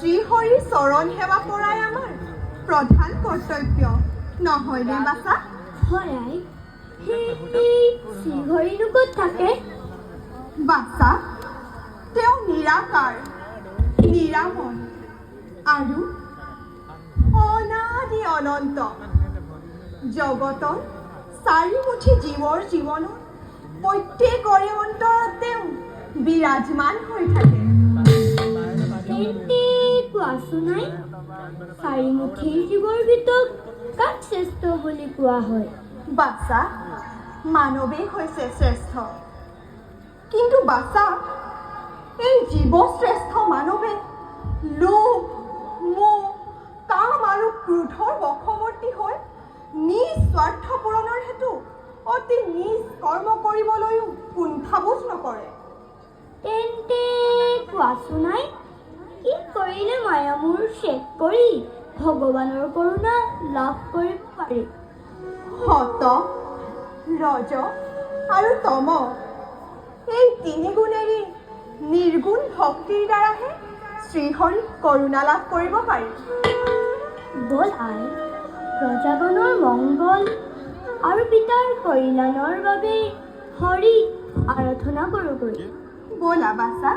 শ্ৰীহৰিৰ চৰণ সেৱা কৰাই আমাৰ প্ৰধান কৰ্তব্য নহয়নে বাছা? হয় আই, সেই শ্ৰীহৰিনো ক'ত থাকে? বাছা, তেওঁ নিৰাকাৰ, নিৰাময় আৰু অনাদি অনন্ত। জগতৰ চাৰিমুঠি জীৱৰ জীৱনত প্ৰত্যেকৰে অন্তৰত তেওঁ বিৰাজমান হৈ থাকে। তেন্তে কোৱাচোন আই, চাৰিমুখী জীৱৰ ভিতৰত কাক শ্ৰেষ্ঠ বুলি কোৱা হয়? বাছা, মানৱেই হৈছে শ্ৰেষ্ঠ। কিন্তু বাছা, এই জীৱশ্ৰেষ্ঠ মানৱে লোভ, মোহ, কাম আৰু ক্ৰোধৰ বশৱৰ্তী হৈ নিজ স্বাৰ্থ পূৰণৰ হেতু অতি নিজ কৰ্ম কৰিবলৈও কুণ্ঠাবোধ নকৰে। তেন্তে কোৱাচোন আই, কি কৰিলে মায়ামোৰ শেষ কৰি ভগৱানৰ কৰোণা লাভ কৰিব পাৰি? সত, ৰজ আৰু তম, এই তিনি গুণেৰে নিৰ্গুণ ভক্তিৰ দ্বাৰাহে শ্ৰীহৰিক কৰোণা লাভ কৰিব পাৰি। বল আই, প্ৰজাগণৰ মংগল আৰু পিতাৰ কল্যাণৰ বাবে হৰিক আৰাধনা কৰোঁগৈ। ব'লা বাছা।